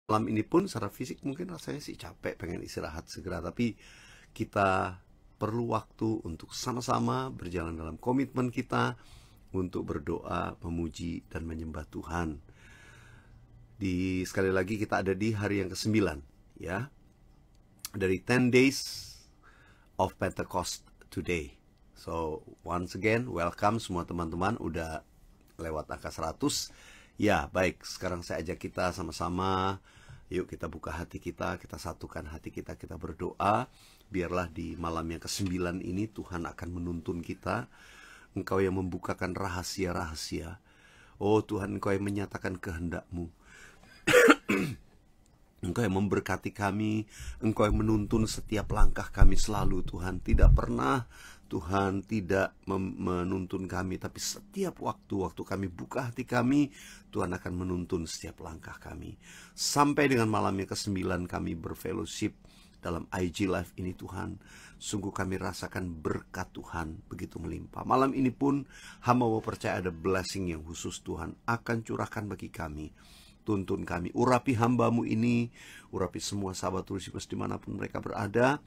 Malam ini pun secara fisik mungkin rasanya sih capek, pengen istirahat segera, tapi kita perlu waktu untuk sama-sama berjalan dalam komitmen kita untuk berdoa, memuji, dan menyembah Tuhan. Sekali lagi kita ada di hari yang ke-9, ya, dari 10 days of Pentecost today. So once again, welcome semua teman-teman, udah lewat angka 100. Ya, baik, sekarang saya ajak kita sama-sama, yuk kita buka hati kita satukan hati kita berdoa. Biarlah di malam yang ke-9 ini Tuhan akan menuntun kita. Engkau yang membukakan rahasia-rahasia. Oh Tuhan, Engkau yang menyatakan kehendak-Mu. Engkau yang memberkati kami, Engkau yang menuntun setiap langkah kami selalu Tuhan. Tidak pernah Tuhan tidak menuntun kami, tapi setiap waktu kami buka hati kami, Tuhan akan menuntun setiap langkah kami. Sampai dengan malam yang ke-9 kami berfellowship dalam IG Live ini Tuhan. Sungguh kami rasakan berkat Tuhan begitu melimpah. Malam ini pun hamba mau percaya ada blessing yang khusus Tuhan akan curahkan bagi kami. Tuntun kami, urapi hamba-Mu ini, urapi semua sahabat Tulisibus dimanapun mereka berada.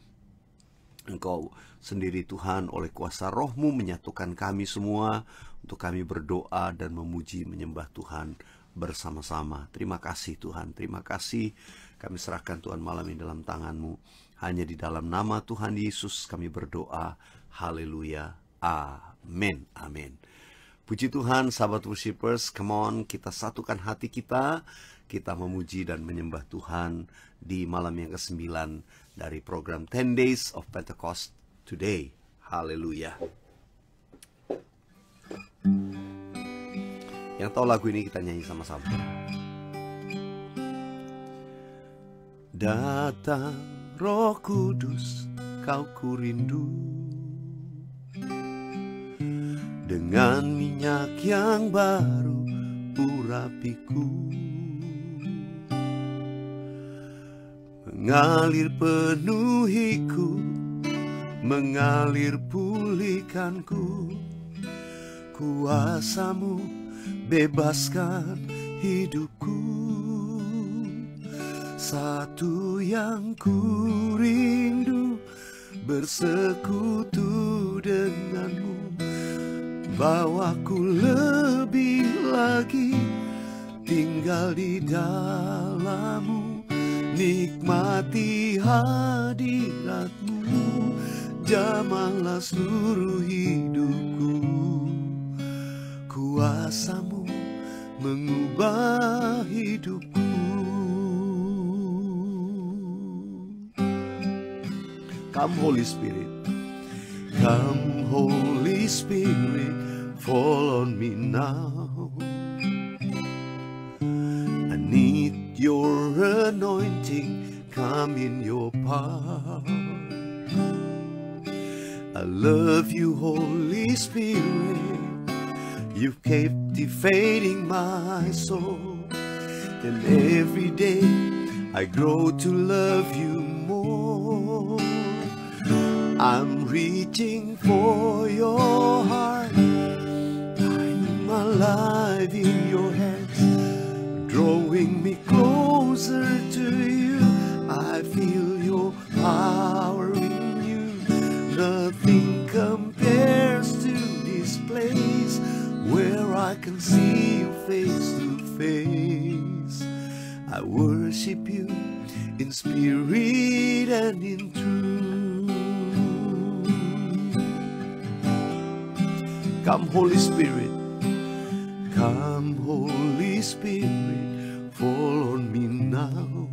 Engkau sendiri Tuhan oleh kuasa Roh-Mu menyatukan kami semua untuk kami berdoa dan memuji menyembah Tuhan bersama-sama. Terima kasih Tuhan, terima kasih. Kami serahkan Tuhan malam ini dalam tangan-Mu. Hanya di dalam nama Tuhan Yesus kami berdoa. Haleluya. Amin. Amin. Puji Tuhan, sahabat worshipers, come on, kita satukan hati kita memuji dan menyembah Tuhan di malam yang ke-9 dari program 10 Days of Pentecost Today. Haleluya. Yang tahu lagu ini kita nyanyi sama-sama. Datang Roh Kudus, Kau kurindu, dengan minyak yang baru urapiku, mengalir penuhiku, mengalir pulihkanku. Kuasa-Mu bebaskan hidupku. Satu yang ku rindu, bersekutu denganmu. Bawaku lebih lagi tinggal di dalam-Mu. Nikmati hadirat-Mu, jamahlah seluruh hidupku. Kuasa-Mu mengubah hidupku. Come Holy Spirit, come Holy Spirit, fall on me now. I need your anointing, come in your power. I love you, Holy Spirit, you've captivating my soul. And every day I grow to love you more. I'm reaching for your heart, hiding my life in your hands, drawing me closer to you. I feel your power in you. Nothing compares to this place where I can see you face to face. I worship you in spirit and in truth. Come Holy Spirit, come Holy Spirit, fall on me now.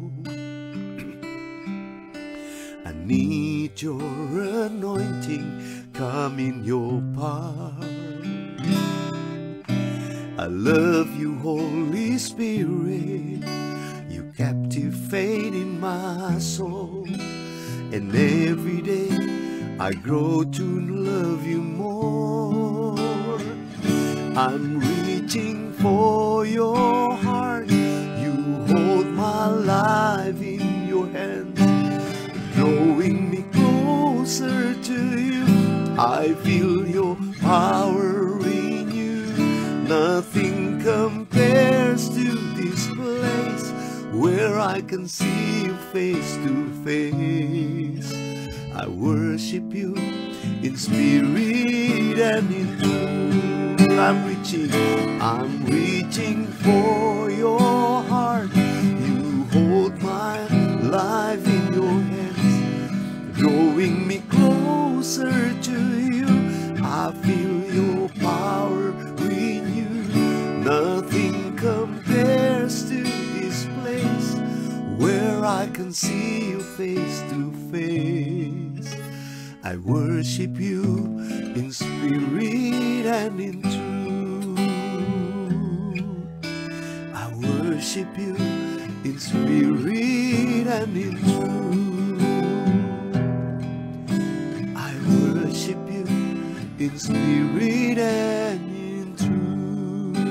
I need your anointing, come in your power. I love you, Holy Spirit, you captivating my soul. And every day I grow to love you more. I'm reaching for your heart, you hold my life in your hands, drawing me closer to you. I feel your power in you. Nothing compares to this place where I can see you face to face. I worship you in spirit and in truth. I'm reaching for your heart. You hold my life in your hands, drawing me closer to you. I feel your power in you. Nothing compares to this place where I can see you face to face. I worship you in spirit and in truth. I worship you in spirit and in truth. I worship you in spirit and in truth.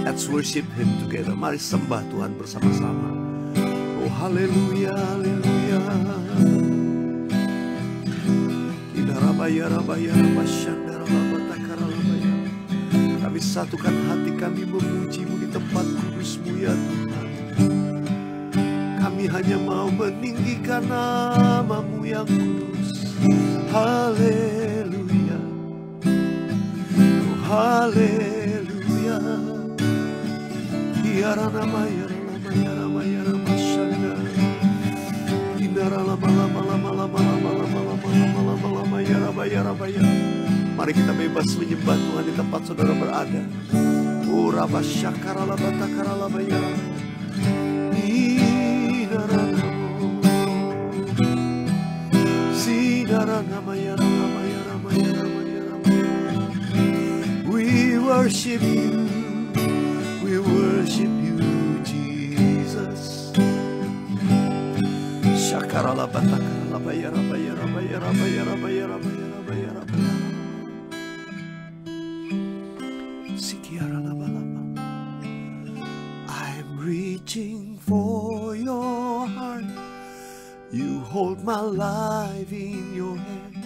Let's worship Him together. Mari sembah Tuhan bersama-sama. Oh haleluya, haleluya. Kami satukan hati kami memuji-Mu di tempat kudus-Mu ya Tuhan. Kami hanya mau meninggikan nama-Mu yang kudus. Haleluya, oh haleluya. Tiara nama ya lama ya lama ya lama syanda. Indara lama lama lama lama lama lama lama lama lama ya lama ya lama ya. Mari kita bebas menyembah Tuhan di tempat saudara berada. Oh Rabba Syakara Laba Takara Laba ya. Indara Sidara nama ya lama ya lama ya lama ya lama. We worship you. We worship you, Jesus. Shakara la bataka la bayara bayara bayara bayara bayara bayara bayara bayara. Sikiara la balaba. I'm reaching for your heart. You hold my life in your hand,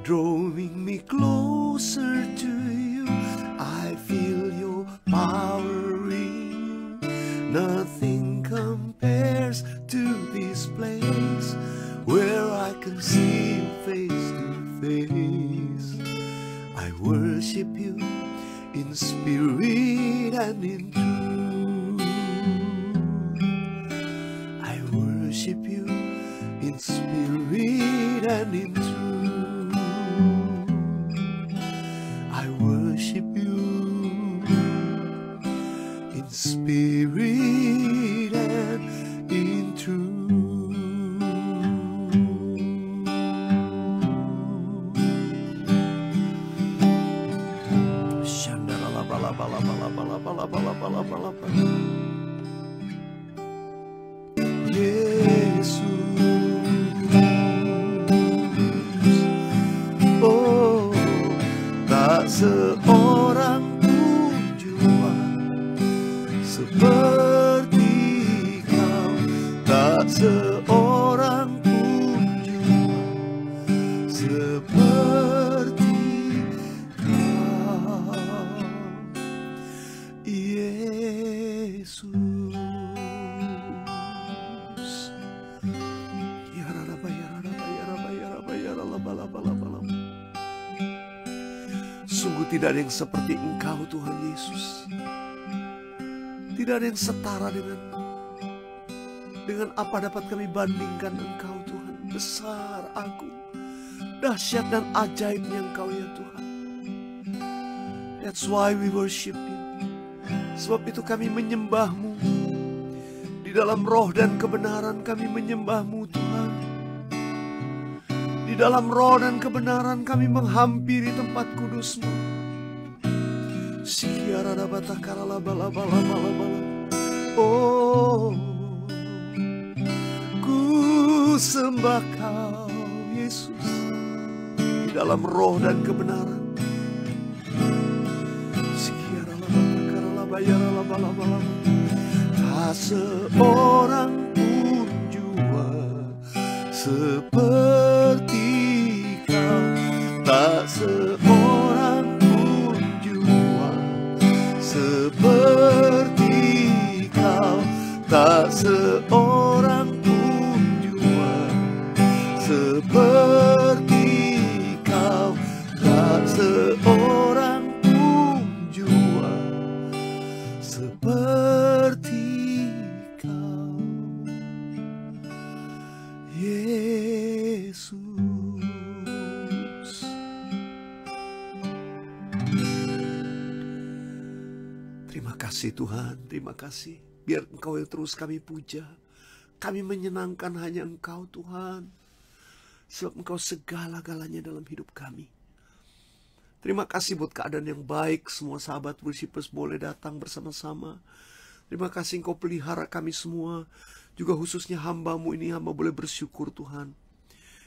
drawing me closer to you. I feel your power in you. Nothing compares to this place where I can see you face to face. I worship you in spirit and in truth. I worship you in spirit and in truth. I worship you in spirit and in truth. Shandala bala bala bala bala bala bala bala bala bala. Yesus, oh tak seorang pun jua seperti kau, tak seorang pun jua seperti kau, Yesus. Sungguh tidak ada yang seperti Engkau Tuhan Yesus. Tidak ada yang setara dengan apa dapat kami bandingkan Engkau Tuhan. Besar, agung, dahsyat dan ajaibnya Engkau ya Tuhan. That's why we worship you. Sebab itu kami menyembah-Mu. Di dalam roh dan kebenaran kami menyembah-Mu Tuhan. Di dalam roh dan kebenaran kami menghampiri tempat kudus-Mu. Oh, ku sembah Kau Yesus di dalam roh dan kebenaran. Tak seorang pun jua seperti Kau, tak seorang pun jua seperti kau, tak seorang pun jua seperti kau, tak seorang pun jua seperti kau, Yesus. Terima kasih Tuhan, terima kasih. Biar Engkau yang terus kami puja. Kami menyenangkan hanya Engkau Tuhan. Sebab Engkau segala-galanya dalam hidup kami. Terima kasih buat keadaan yang baik. Semua sahabat worshipers boleh datang bersama-sama. Terima kasih Engkau pelihara kami semua. Juga khususnya hamba-Mu ini, hamba boleh bersyukur Tuhan.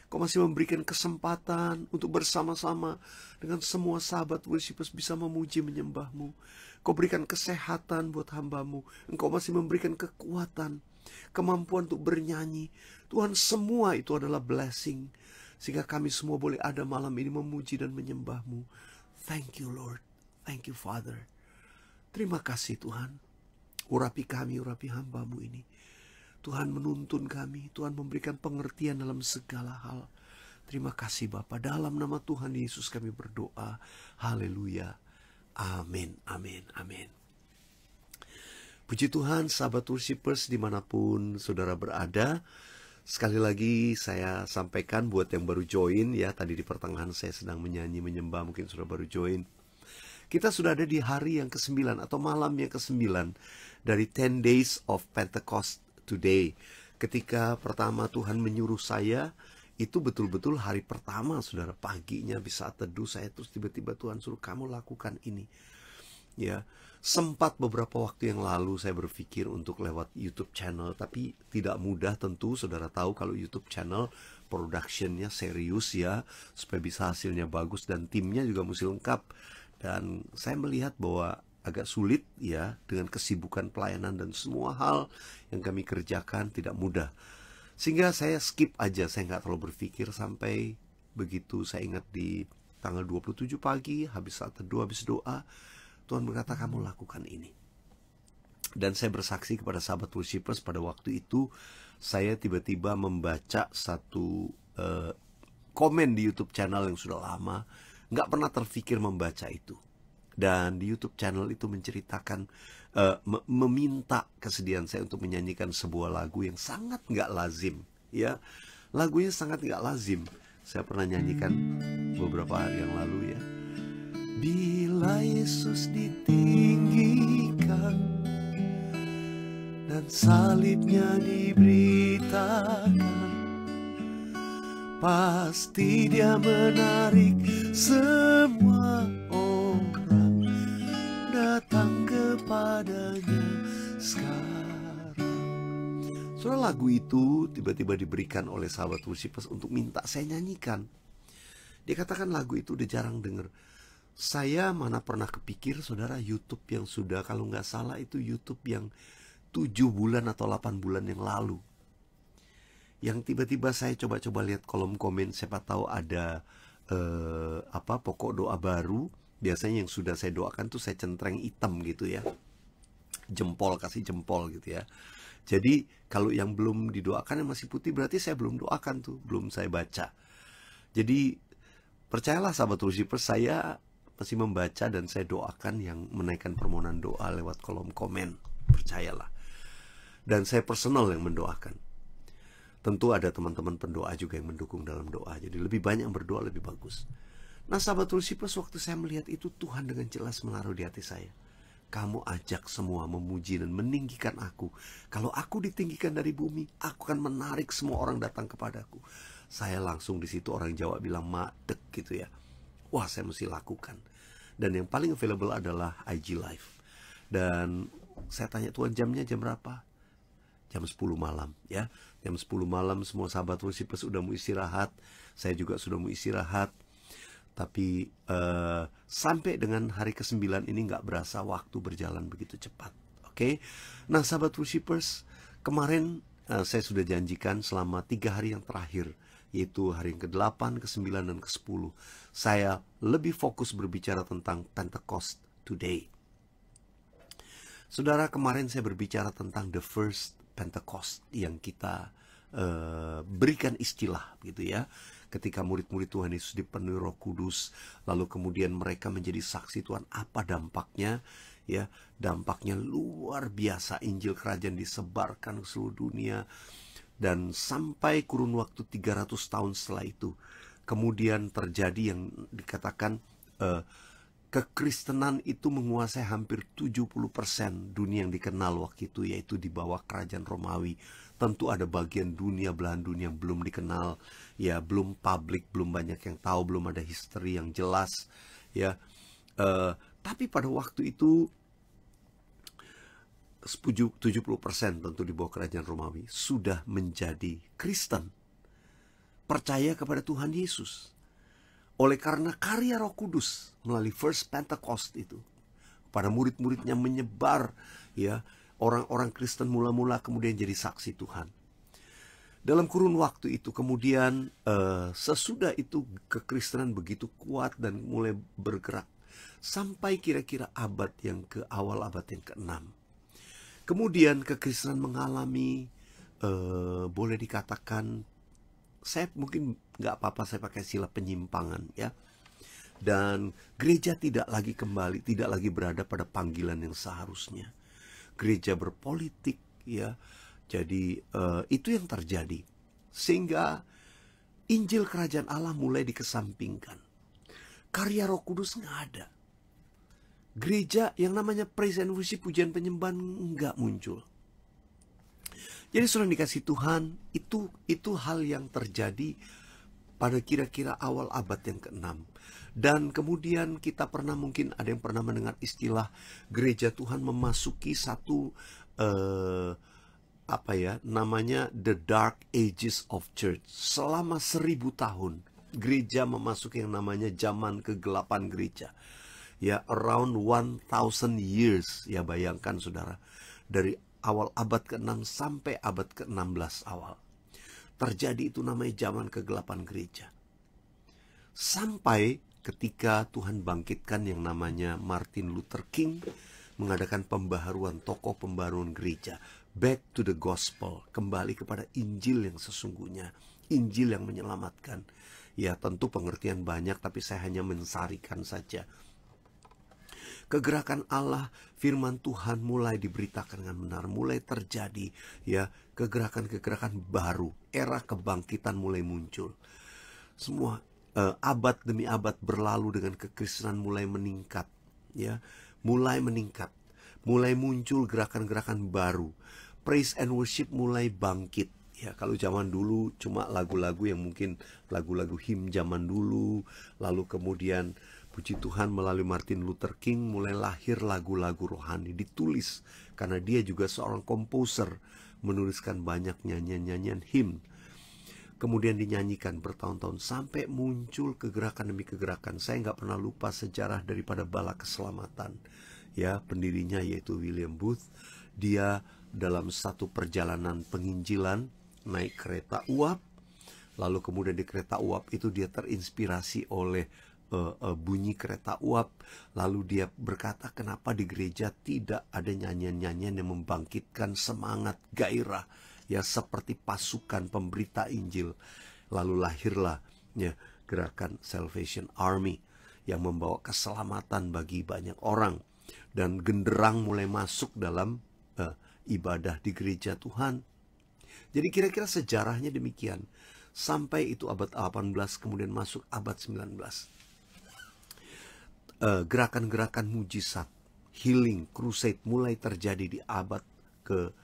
Kau masih memberikan kesempatan untuk bersama-sama dengan semua sahabat worshipers bisa memuji menyembah-Mu. Kau berikan kesehatan buat hamba-Mu. Engkau masih memberikan kekuatan, kemampuan untuk bernyanyi. Tuhan, semua itu adalah blessing. Sehingga kami semua boleh ada malam ini memuji dan menyembah-Mu. Thank you Lord. Thank you Father. Terima kasih Tuhan. Urapi kami, urapi hamba-Mu ini. Tuhan menuntun kami, Tuhan memberikan pengertian dalam segala hal. Terima kasih Bapa. Dalam nama Tuhan Yesus kami berdoa. Haleluya. Amin, amin, amin. Puji Tuhan, sahabat worshipers dimanapun saudara berada. Sekali lagi saya sampaikan buat yang baru join ya. Tadi di pertengahan saya sedang menyanyi, menyembah, mungkin sudah baru join. Kita sudah ada di hari yang ke-9 atau malam yang ke-9 dari 10 Days of Pentecost Today. Ketika pertama Tuhan menyuruh saya, itu betul-betul hari pertama saudara, paginya bisa teduh saya, terus tiba-tiba Tuhan suruh kamu lakukan ini. Ya, sempat beberapa waktu yang lalu saya berpikir untuk lewat YouTube channel, tapi tidak mudah tentu. Saudara tahu kalau YouTube channel productionnya serius ya, supaya bisa hasilnya bagus dan timnya juga mesti lengkap. Dan saya melihat bahwa agak sulit ya, dengan kesibukan pelayanan dan semua hal yang kami kerjakan tidak mudah. Sehingga saya skip aja, saya nggak terlalu berpikir sampai begitu saya ingat di tanggal 27 pagi, habis saat teduh, habis doa, Tuhan berkata kamu lakukan ini. Dan saya bersaksi kepada sahabat worshipers pada waktu itu, saya tiba-tiba membaca satu komen di YouTube channel yang sudah lama, nggak pernah terfikir membaca itu. Dan di YouTube channel itu menceritakan, meminta kesediaan saya untuk menyanyikan sebuah lagu yang sangat nggak lazim. Ya, lagunya sangat nggak lazim. Saya pernah nyanyikan beberapa hari yang lalu ya. Bila Yesus ditinggikan dan salibnya diberitakan, pasti Dia menarik semua orang datang kepadanya sekarang. Soalnya lagu itu tiba-tiba diberikan oleh sahabat worshipers untuk minta saya nyanyikan. Dia katakan lagu itu udah jarang denger. Saya mana pernah kepikir saudara, YouTube yang sudah, kalau nggak salah itu YouTube yang 7 bulan atau 8 bulan yang lalu, yang tiba-tiba saya coba-coba lihat kolom komen, siapa tahu ada pokok doa baru. Biasanya yang sudah saya doakan tuh saya centreng hitam gitu ya, jempol, kasih jempol gitu ya. Jadi kalau yang belum didoakan yang masih putih berarti saya belum doakan tuh, belum saya baca. Jadi percayalah sahabat worshipers, saya masih membaca dan saya doakan yang menaikkan permohonan doa lewat kolom komen. Percayalah. Dan saya personal yang mendoakan. Tentu ada teman-teman pendoa juga yang mendukung dalam doa. Jadi lebih banyak yang berdoa lebih bagus. Nah sahabat worshipers, waktu saya melihat itu, Tuhan dengan jelas menaruh di hati saya, kamu ajak semua memuji dan meninggikan aku. Kalau aku ditinggikan dari bumi, aku akan menarik semua orang datang kepadaku. Saya langsung di situ, orang Jawa bilang madek gitu ya. Wah, saya mesti lakukan. Dan yang paling available adalah IG Live. Dan saya tanya Tuhan, jamnya jam berapa? Jam 10 malam ya. Jam 10 malam semua sahabat worshipers sudah mau istirahat. Saya juga sudah mau istirahat. Tapi sampai dengan hari ke-9 ini nggak berasa waktu berjalan begitu cepat. Oke? Nah sahabat worshipers, kemarin saya sudah janjikan selama 3 hari yang terakhir, yaitu hari yang ke-8, ke-9, dan ke-10, saya lebih fokus berbicara tentang Pentecost Today. Saudara, kemarin saya berbicara tentang the first Pentecost yang kita berikan istilah gitu ya. Ketika murid-murid Tuhan Yesus dipenuhi Roh Kudus, lalu kemudian mereka menjadi saksi Tuhan. Apa dampaknya? Ya, dampaknya luar biasa. Injil Kerajaan disebarkan ke seluruh dunia. Dan sampai kurun waktu 300 tahun setelah itu, kemudian terjadi yang dikatakan kekristenan itu menguasai hampir 70% dunia yang dikenal waktu itu, yaitu di bawah kerajaan Romawi. Tentu ada bagian dunia, belahan dunia yang belum dikenal, ya, belum publik, belum banyak yang tahu, belum ada history yang jelas, ya. Tapi pada waktu itu 70% tentu di bawah kerajaan Romawi sudah menjadi Kristen, percaya kepada Tuhan Yesus. Oleh karena karya Roh Kudus melalui First Pentecost itu pada murid-muridnya menyebar, ya, orang-orang Kristen mula-mula kemudian jadi saksi Tuhan. Dalam kurun waktu itu kemudian sesudah itu kekristenan begitu kuat dan mulai bergerak sampai kira-kira abad yang ke awal abad yang ke-6. Kemudian kekristenan mengalami boleh dikatakan, saya mungkin nggak apa-apa saya pakai istilah penyimpangan, ya. Dan gereja tidak lagi kembali, tidak lagi berada pada panggilan yang seharusnya. Gereja berpolitik, ya. Jadi itu yang terjadi. Sehingga Injil Kerajaan Allah mulai dikesampingkan. Karya Roh Kudus nggak ada. Gereja yang namanya praise and worship, pujian penyembahan, nggak muncul. Jadi saudara dikasih Tuhan, itu hal yang terjadi pada kira-kira awal abad yang ke-6. Dan kemudian kita mungkin ada yang pernah mendengar istilah gereja Tuhan memasuki satu namanya the dark ages of church. Selama 1000 tahun gereja memasuki yang namanya zaman kegelapan gereja. Ya, around 1000 years. Ya, bayangkan saudara, dari awal abad ke-6 sampai abad ke-16 awal terjadi itu namanya zaman kegelapan gereja. Sampai ketika Tuhan bangkitkan yang namanya Martin Luther King, mengadakan pembaharuan, tokoh pembaharuan gereja, back to the gospel, kembali kepada Injil yang sesungguhnya, Injil yang menyelamatkan. Ya, tentu pengertian banyak, tapi saya hanya mensarikan saja. Kegerakan Allah, firman Tuhan mulai diberitakan dengan benar, mulai terjadi, ya, kegerakan-kegerakan baru, era kebangkitan mulai muncul. Semua abad demi abad berlalu dengan kekristenan mulai meningkat, ya, mulai meningkat, mulai muncul gerakan-gerakan baru. Praise and worship mulai bangkit. Ya, kalau zaman dulu cuma lagu-lagu yang mungkin lagu-lagu hymn zaman dulu, lalu kemudian puji Tuhan melalui Martin Luther King mulai lahir lagu-lagu rohani ditulis, karena dia juga seorang komposer, menuliskan banyak nyanyian-nyanyian hymn. Kemudian dinyanyikan bertahun-tahun sampai muncul kegerakan demi kegerakan. Saya nggak pernah lupa sejarah daripada Bala Keselamatan. Ya, pendirinya yaitu William Booth. Dia dalam satu perjalanan penginjilan naik kereta uap. Lalu kemudian di kereta uap itu dia terinspirasi oleh bunyi kereta uap. Lalu dia berkata, kenapa di gereja tidak ada nyanyian-nyanyian yang membangkitkan semangat, gairah, ya, seperti pasukan pemberita Injil. Lalu lahirlah, ya, gerakan Salvation Army yang membawa keselamatan bagi banyak orang. Dan genderang mulai masuk dalam ibadah di gereja Tuhan. Jadi kira-kira sejarahnya demikian. Sampai itu abad 18, kemudian masuk abad 19. Gerakan-gerakan mujizat, healing, crusade mulai terjadi di abad ke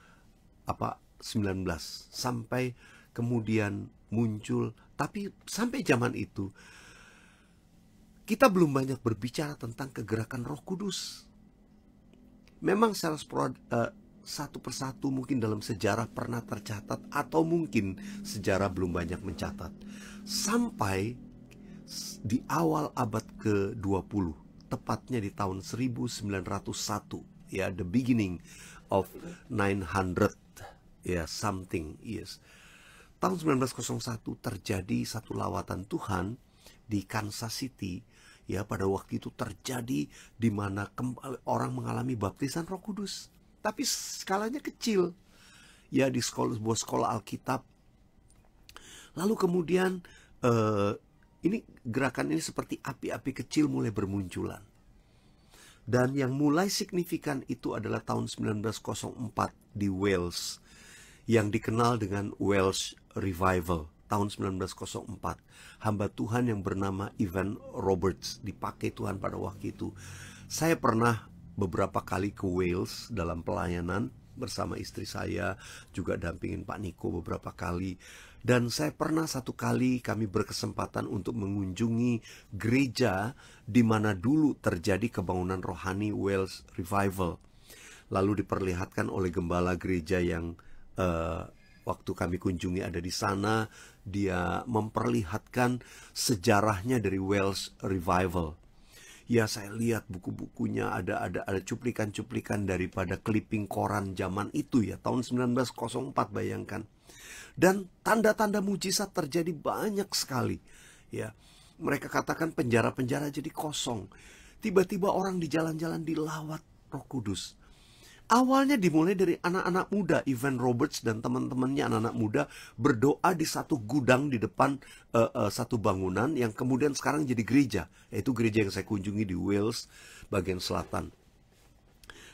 19 sampai kemudian muncul. Tapi sampai zaman itu kita belum banyak berbicara tentang kegerakan Roh Kudus. Memang secara satu persatu mungkin dalam sejarah pernah tercatat, atau mungkin sejarah belum banyak mencatat. Sampai di awal abad ke-20, tepatnya di tahun 1901, ya, the beginning of 900, ya, something, yes. Tahun 1901 terjadi satu lawatan Tuhan di Kansas City, ya, pada waktu itu terjadi di mana kembali orang mengalami baptisan Roh Kudus. tapi skalanya kecil. Ya, di sebuah sekolah Alkitab. Lalu kemudian ini gerakan ini seperti api-api kecil mulai bermunculan. Dan yang mulai signifikan itu adalah tahun 1904 di Wales, yang dikenal dengan Welsh Revival. Tahun 1904, hamba Tuhan yang bernama Evan Roberts dipakai Tuhan pada waktu itu. Saya pernah beberapa kali ke Wales dalam pelayanan bersama istri saya, juga dampingin Pak Niko beberapa kali. Dan saya pernah satu kali kami berkesempatan untuk mengunjungi gereja di mana dulu terjadi kebangunan rohani Welsh Revival. Lalu diperlihatkan oleh gembala gereja yang waktu kami kunjungi ada di sana. Dia memperlihatkan sejarahnya dari Welsh Revival. Ya, saya lihat buku-bukunya, ada cuplikan-cuplikan daripada clipping koran zaman itu ya, tahun 1904, bayangkan. Dan tanda-tanda mujizat terjadi banyak sekali. Ya, mereka katakan penjara-penjara jadi kosong. Tiba-tiba orang di jalan-jalan dilawat Roh Kudus. Awalnya dimulai dari anak-anak muda. Evan Roberts dan teman-temannya anak-anak muda berdoa di satu gudang di depan satu bangunan yang kemudian sekarang jadi gereja. Yaitu gereja yang saya kunjungi di Wales, bagian selatan.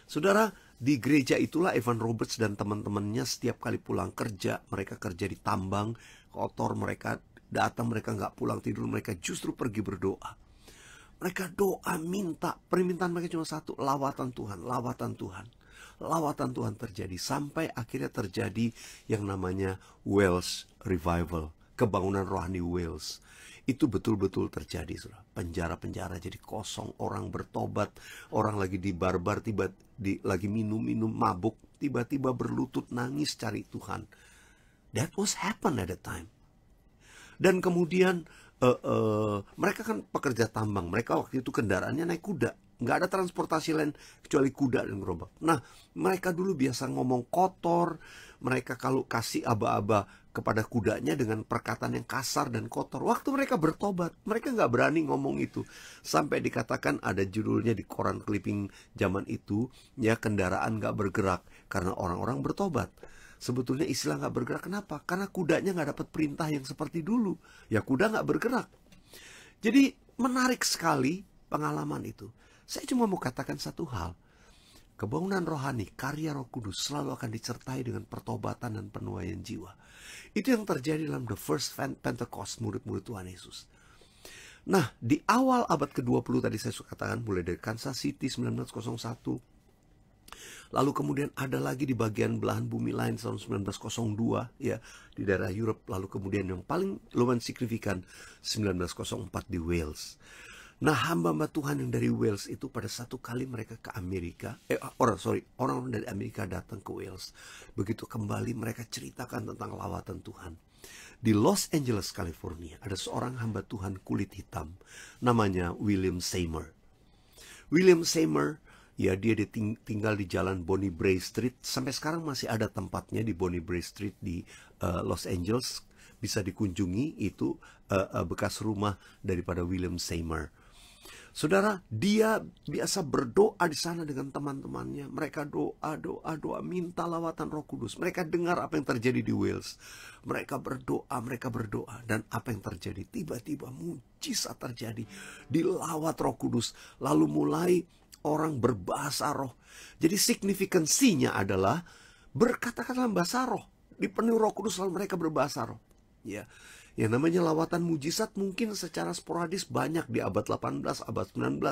Saudara, di gereja itulah Evan Roberts dan teman-temannya setiap kali pulang kerja, mereka kerja di tambang, kotor, mereka datang, mereka nggak pulang tidur, mereka justru pergi berdoa. Mereka doa, minta, permintaan mereka cuma satu, lawatan Tuhan, lawatan Tuhan. Lawatan Tuhan terjadi sampai akhirnya terjadi yang namanya Welsh Revival, kebangunan rohani Wales. Itu betul-betul terjadi, saudara. Penjara-penjara jadi kosong, orang bertobat, orang lagi di bar-bar, lagi minum-minum mabuk, tiba-tiba berlutut nangis cari Tuhan. That was happen at the time. Dan kemudian mereka kan pekerja tambang, mereka waktu itu kendaraannya naik kuda. Nggak ada transportasi lain kecuali kuda dan gerobak. Nah, mereka dulu biasa ngomong kotor. Mereka kalau kasih aba-aba kepada kudanya dengan perkataan yang kasar dan kotor. Waktu mereka bertobat, mereka nggak berani ngomong itu. Sampai dikatakan ada judulnya di koran clipping zaman itu, ya, kendaraan nggak bergerak karena orang-orang bertobat. Sebetulnya istilah nggak bergerak kenapa? Karena kudanya nggak dapat perintah yang seperti dulu. Ya, kuda nggak bergerak. Jadi menarik sekali pengalaman itu. Saya cuma mau katakan satu hal. Kebangunan rohani, karya Roh Kudus selalu akan disertai dengan pertobatan dan penuaian jiwa. Itu yang terjadi dalam the first Pentecost, murid-murid Tuhan Yesus. Nah, di awal abad ke-20 tadi saya suka katakan, mulai dari Kansas City 1901. Lalu kemudian ada lagi di bagian belahan bumi lain tahun 1902, ya, di daerah Europe. Lalu kemudian yang paling lumayan signifikan 1904 di Wales. Nah, hamba-hamba Tuhan yang dari Wales itu pada satu kali mereka ke Amerika, orang dari Amerika datang ke Wales. Begitu kembali mereka ceritakan tentang lawatan Tuhan. Di Los Angeles, California, ada seorang hamba Tuhan kulit hitam, namanya William Seymour. William Seymour, ya, dia tinggal di jalan Bonnie Brae Street. Sampai sekarang masih ada tempatnya di Bonnie Brae Street di Los Angeles. Bisa dikunjungi, itu bekas rumah daripada William Seymour. Saudara, dia biasa berdoa di sana dengan teman-temannya. Mereka doa, minta lawatan Roh Kudus. Mereka dengar apa yang terjadi di Wales. Mereka berdoa. Dan apa yang terjadi? Tiba-tiba mujizat terjadi. Dilawat Roh Kudus. Lalu mulai orang berbahasa roh. Jadi signifikansinya adalah berkata-kata dalam bahasa roh. Dipenuhi Roh Kudus lalu mereka berbahasa roh. Ya. Yang namanya lawatan mujizat mungkin secara sporadis banyak di abad 18, abad 19.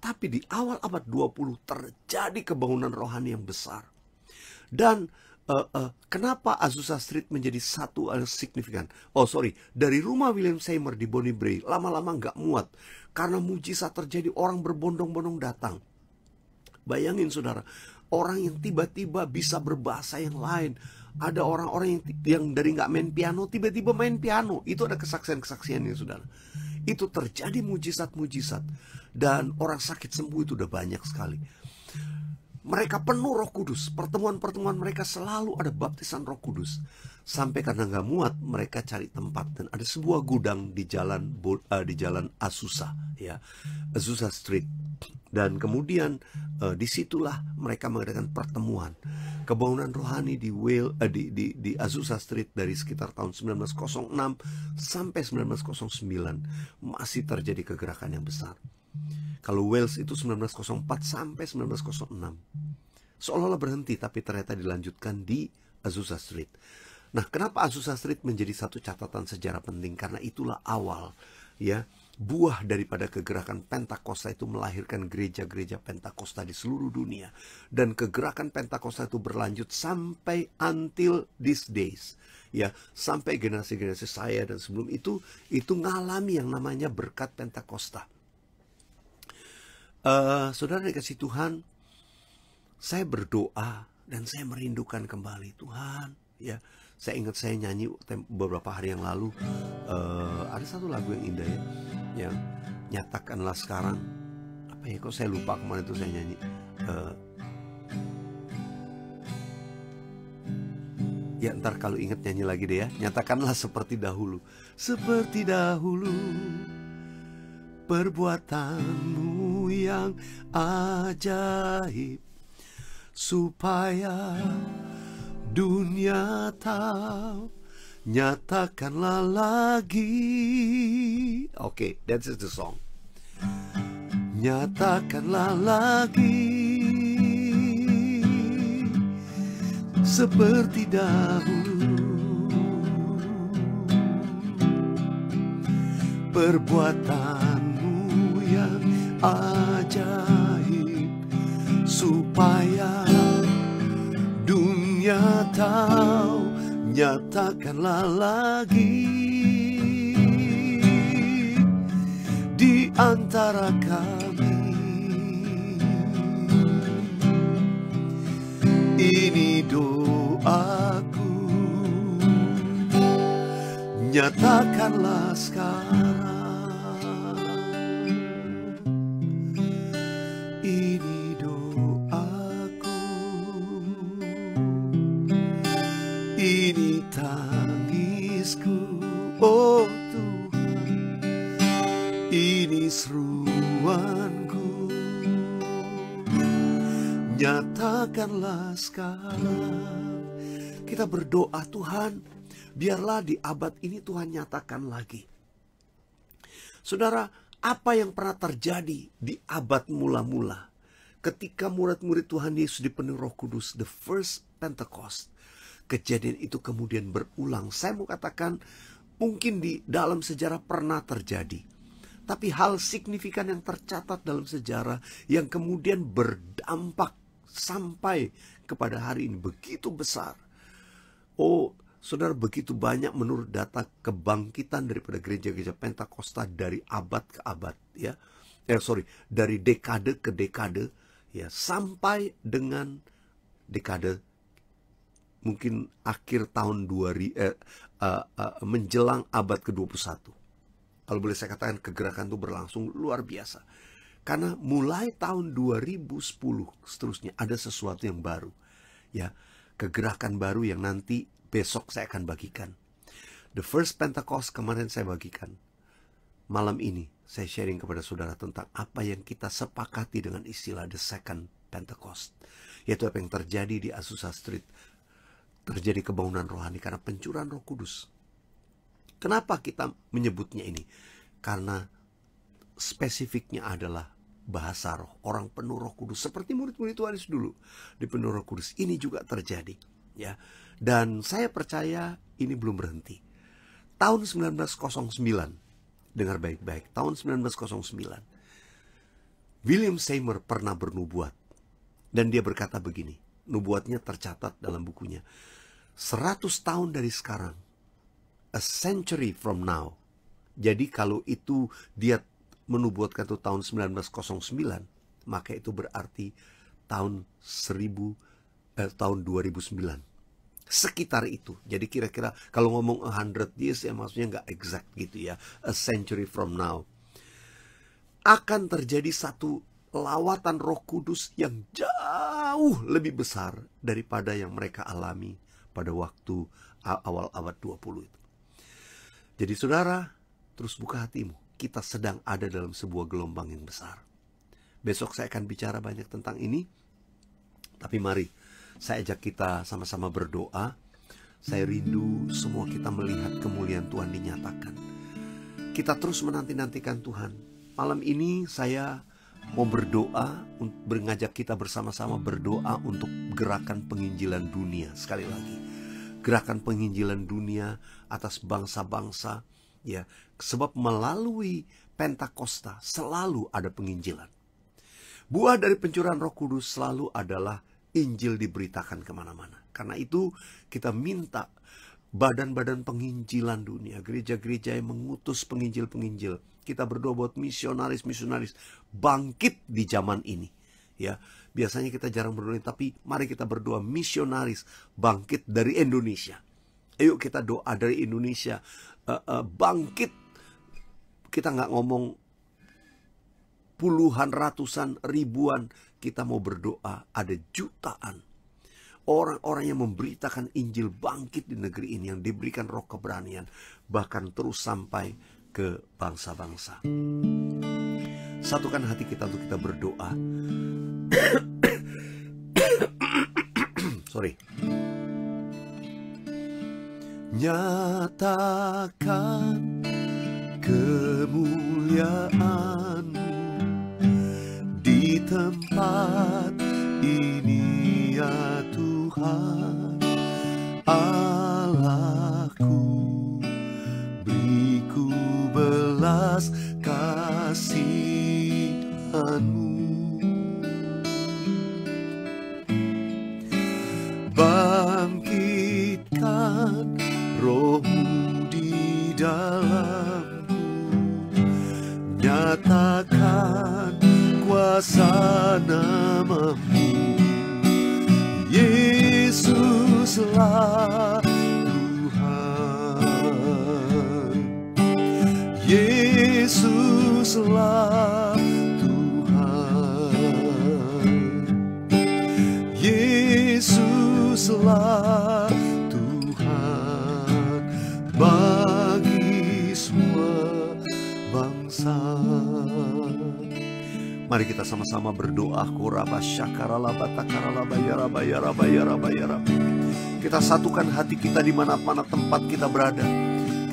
Tapi di awal abad 20 terjadi kebangunan rohani yang besar. Dan kenapa Azusa Street menjadi satu signifikan? Dari rumah William Seymour di Bonnie Brae, lama-lama nggak muat. Karena mujizat terjadi, orang berbondong-bondong datang. Bayangin saudara, orang yang tiba-tiba bisa berbahasa yang lain. Ada orang-orang yang dari nggak main piano tiba-tiba main piano. Itu ada kesaksian-kesaksiannya, saudara. Itu terjadi mujizat-mujizat. Dan orang sakit sembuh itu udah banyak sekali. Mereka penuh Roh Kudus. Pertemuan-pertemuan mereka selalu ada baptisan Roh Kudus. Sampai karena nggak muat, mereka cari tempat, dan ada sebuah gudang di jalan Azusa, ya, Azusa Street. Dan kemudian disitulah mereka mengadakan pertemuan kebangunan rohani di Azusa Street dari sekitar tahun 1906 sampai 1909. Masih terjadi kegerakan yang besar. Kalau Wales itu 1904 sampai 1906. Seolah-olah berhenti, tapi ternyata dilanjutkan di Azusa Street. Nah, kenapa Azusa Street menjadi satu catatan sejarah penting? Karena itulah awal, ya, buah daripada kegerakan Pentakosta itu melahirkan gereja-gereja Pentakosta di seluruh dunia. Dan kegerakan Pentakosta itu berlanjut sampai until these days. Ya, sampai generasi-generasi saya dan sebelum itu ngalami yang namanya berkat Pentakosta. Saudara dikasih Tuhan, saya berdoa dan saya merindukan kembali Tuhan, ya. Saya ingat saya nyanyi beberapa hari yang lalu, ada satu lagu yang indah, ya, yang nyatakanlah sekarang, apa ya, kok saya lupa kemana itu saya nyanyi, ya ntar kalau ingat nyanyi lagi deh ya. Nyatakanlah seperti dahulu, seperti dahulu, perbuatanmu yang ajaib, supaya dunia tahu, nyatakanlah lagi. Okay, that's the song. Nyatakanlah lagi, seperti dahulu, perbuatanmu yang ajaib, supaya dunia tahu, nyatakanlah lagi di antara kami. Ini doaku, nyatakanlah sekarang. Ini doaku, ini tangisku, oh Tuhan, ini seruanku, nyatakanlah sekarang. Kita berdoa, Tuhan, biarlah di abad ini Tuhan nyatakan lagi. Saudara, apa yang pernah terjadi di abad mula-mula ketika murid-murid Tuhan Yesus dipenuhi Roh Kudus, the first Pentecost, kejadian itu kemudian berulang. Saya mau katakan mungkin di dalam sejarah pernah terjadi, tapi hal signifikan yang tercatat dalam sejarah yang kemudian berdampak sampai kepada hari ini begitu besar. Oh, saudara, begitu banyak menurut data kebangkitan daripada gereja-gereja Pentakosta dari abad ke abad, ya. Dari dekade ke dekade, ya, sampai dengan dekade mungkin akhir tahun 2000, menjelang abad ke-21. Kalau boleh saya katakan, kegerakan itu berlangsung luar biasa. Karena mulai tahun 2010 seterusnya ada sesuatu yang baru, ya, kegerakan baru yang nanti besok saya akan bagikan. The first Pentecost kemarin saya bagikan. Malam ini saya sharing kepada saudara tentang apa yang kita sepakati dengan istilah the second Pentecost, yaitu apa yang terjadi di Azusa Street. Terjadi kebangunan rohani karena pencurahan Roh Kudus. Kenapa kita menyebutnya ini? Karena spesifiknya adalah bahasa roh, orang penuh Roh Kudus, seperti murid-murid Tuhan Yesus dulu dipenuhi Roh Kudus. Ini juga terjadi, ya. Dan saya percaya ini belum berhenti. Tahun 1909, dengar baik-baik, tahun 1909, William Seymour pernah bernubuat, dan dia berkata begini. Nubuatnya tercatat dalam bukunya. 100 tahun dari sekarang, a century from now. Jadi kalau itu dia menubuatkan itu tahun 1909, maka itu berarti tahun 2009. Sekitar itu. Jadi kira-kira kalau ngomong 100 years ya maksudnya nggak exact gitu ya. A century from now. Akan terjadi satu lawatan Roh Kudus yang jauh lebih besar daripada yang mereka alami pada waktu awal abad 20 itu. Jadi saudara, terus buka hatimu. Kita sedang ada dalam sebuah gelombang yang besar. Besok saya akan bicara banyak tentang ini. Tapi mari saya ajak kita sama-sama berdoa. Saya rindu semua kita melihat kemuliaan Tuhan dinyatakan. Kita terus menanti-nantikan Tuhan. Malam ini saya mau berdoa, mengajak kita bersama-sama berdoa untuk gerakan penginjilan dunia. Sekali lagi, gerakan penginjilan dunia atas bangsa-bangsa, ya, sebab melalui Pentakosta selalu ada penginjilan. Buah dari pencurahan Roh Kudus selalu adalah Injil diberitakan kemana-mana. Karena itu kita minta badan-badan penginjilan dunia, gereja-gereja yang mengutus penginjil-penginjil. Kita berdoa buat misionaris-misionaris bangkit di zaman ini. Ya, biasanya kita jarang berdoa, tapi mari kita berdoa misionaris bangkit dari Indonesia. Ayo kita doa dari Indonesia bangkit. Kita nggak ngomong puluhan, ratusan, ribuan. Kita mau berdoa ada jutaan orang-orang yang memberitakan Injil bangkit di negeri ini, yang diberikan roh keberanian, bahkan terus sampai ke bangsa-bangsa. Satukan hati kita untuk kita berdoa. Sorry. Nyatakan kemuliaan-Mu di tempat ini, ya Tuhan Allahku. Beriku belas kasihan-Mu. Bangkitkan Roh-Mu di dalamku. Nyatakan kuasa nama-Mu. Yesuslah Tuhan. Yesuslah Tuhan. Yesuslah Tuhan bagi semua bangsa. Mari kita sama-sama berdoa. Kita satukan hati kita di mana-mana tempat kita berada.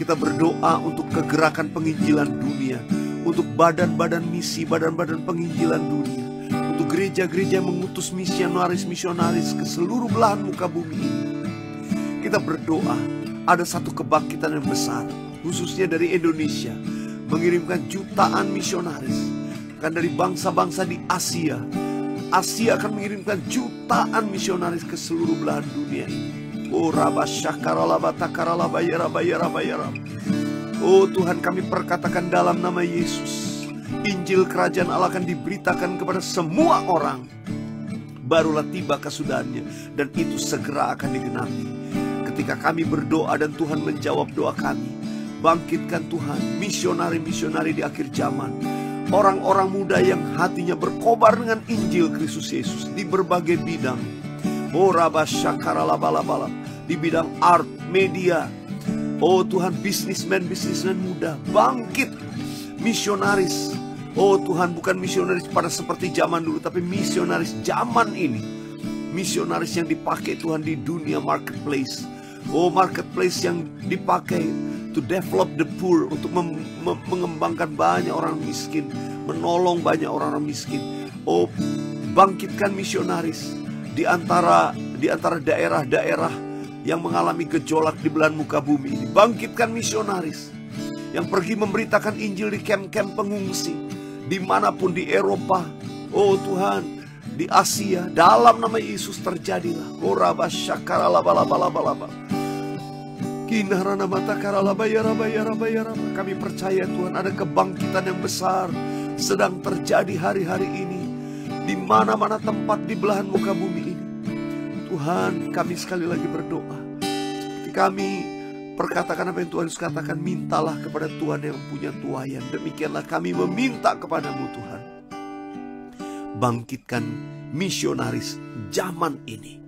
Kita berdoa untuk kegerakan penginjilan dunia, untuk badan-badan misi, badan-badan penginjilan dunia, untuk gereja-gereja yang mengutus misionaris-misionaris ke seluruh belahan muka bumi ini. Kita berdoa ada satu kebangkitan yang besar, khususnya dari Indonesia, mengirimkan jutaan misionaris. Kan dari bangsa-bangsa di Asia, Asia akan mengirimkan jutaan misionaris ke seluruh belahan dunia ini. Oh oh Tuhan, kami perkatakan dalam nama Yesus, Injil Kerajaan Allah akan diberitakan kepada semua orang. Barulah tiba kesudahannya, dan itu segera akan digenapi. Ketika kami berdoa dan Tuhan menjawab doa kami, bangkitkan Tuhan misionari-misionari di akhir zaman. Orang-orang muda yang hatinya berkobar dengan Injil Kristus Yesus di berbagai bidang. Oh rabasyakaralabalabala, di bidang art, media. Oh Tuhan, bisnismen muda bangkit, misionaris. Oh Tuhan, bukan misionaris pada seperti zaman dulu, tapi misionaris zaman ini. Misionaris yang dipakai Tuhan di dunia marketplace. Oh, marketplace yang dipakai to develop the poor, untuk mengembangkan banyak orang miskin, menolong banyak orang miskin. Oh, bangkitkan misionaris di antara daerah-daerah yang mengalami gejolak di belahan muka bumi ini. Bangkitkan misionaris yang pergi memberitakan Injil di kamp-kamp pengungsi, dimanapun di Eropa. Oh Tuhan, di Asia, dalam nama Yesus terjadilah. Oh rabasyakaralabalabalabalaba. Kami percaya Tuhan, ada kebangkitan yang besar sedang terjadi hari-hari ini di mana-mana tempat di belahan muka bumi ini. Tuhan, kami sekali lagi berdoa, seperti kami perkatakan apa yang Tuhan katakan, mintalah kepada Tuhan yang punya tuaian. Demikianlah kami meminta kepadamu Tuhan. bangkitkan misionaris zaman ini.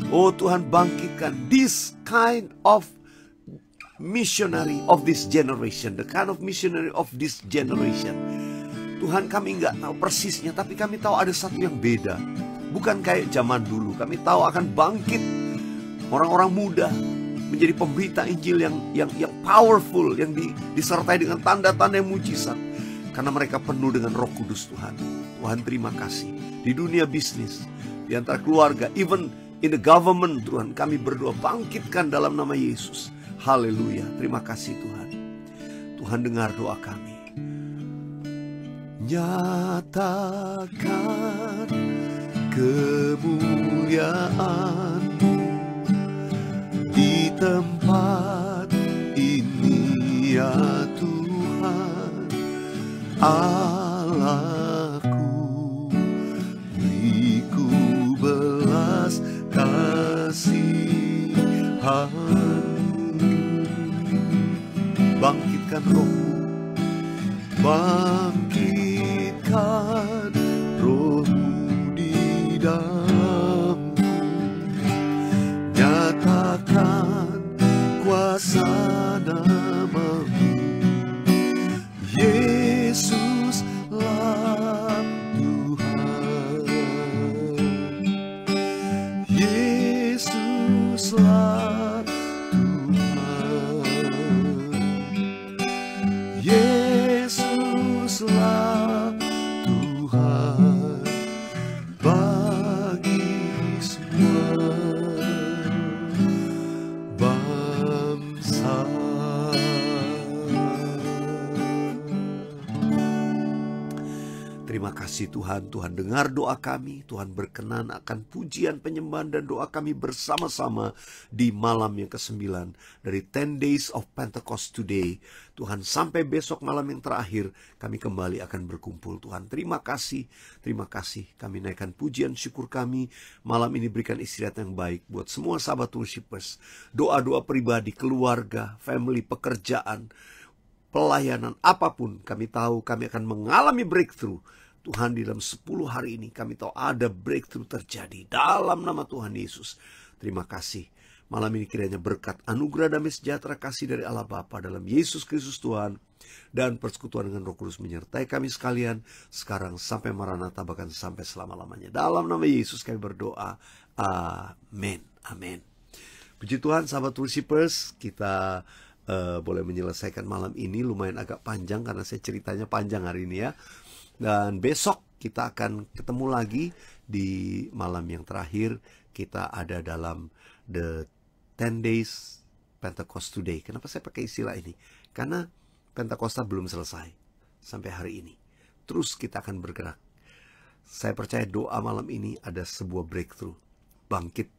Oh Tuhan, bangkitkan this kind of missionary of this generation, the kind of missionary of this generation. Tuhan, kami nggak tahu persisnya, tapi kami tahu ada satu yang beda. Bukan kayak zaman dulu. Kami tahu akan bangkit orang-orang muda menjadi pemberita Injil yang powerful, yang disertai dengan tanda-tanda yang mujizat, karena mereka penuh dengan Roh Kudus. Tuhan, Tuhan terima kasih. Di dunia bisnis, di antara keluarga, even in the government, Tuhan, kami berdoa bangkitkan dalam nama Yesus. Haleluya, terima kasih Tuhan. Tuhan dengar doa kami. Nyatakan kemuliaan di tempat ini ya Tuhan, Allahku, beriku belas kasihan. Bangkitkan rohmu, bangkitkan rohmu di dalamku, nyatakan kuasa namamu, Yesuslah Tuhan, Yesuslah Tuhan, Yesuslah Tuhan bagi semua bangsa. Terima kasih Tuhan. Tuhan dengar doa kami. Tuhan berkenan akan pujian, penyembahan, dan doa kami bersama-sama di malam yang ke-9 dari 10 Days of Pentecost Today. Tuhan, sampai besok malam yang terakhir kami kembali akan berkumpul. Tuhan, terima kasih. Terima kasih. Kami naikkan pujian syukur kami. Malam ini berikan istirahat yang baik buat semua sahabat worshipers. Doa-doa pribadi, keluarga, family, pekerjaan, pelayanan, apapun. Kami tahu kami akan mengalami breakthrough. Tuhan, di dalam 10 hari ini kami tahu ada breakthrough terjadi dalam nama Tuhan Yesus. Terima kasih. Malam ini kiranya berkat, anugerah, damai sejahtera, kasih dari Allah Bapa dalam Yesus Kristus Tuhan, dan persekutuan dengan Roh Kudus menyertai kami sekalian sekarang sampai Maranatha, bahkan sampai selama-lamanya. Dalam nama Yesus kami berdoa. Amin. Amin. Puji Tuhan, sahabat worshipers, kita boleh menyelesaikan malam ini. Lumayan agak panjang karena saya ceritanya panjang hari ini ya. Dan besok kita akan ketemu lagi di malam yang terakhir. Kita ada dalam the 10 Days Pentecost Today. Kenapa saya pakai istilah ini? Karena Pentakosta belum selesai sampai hari ini. Terus kita akan bergerak. Saya percaya doa malam ini ada sebuah breakthrough, bangkit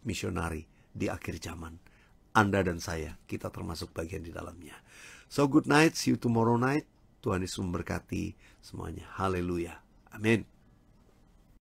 misionari di akhir zaman. Anda dan saya, kita termasuk bagian di dalamnya. So good night, see you tomorrow night. Tuhan Yesus memberkati semuanya. Haleluya. Amin.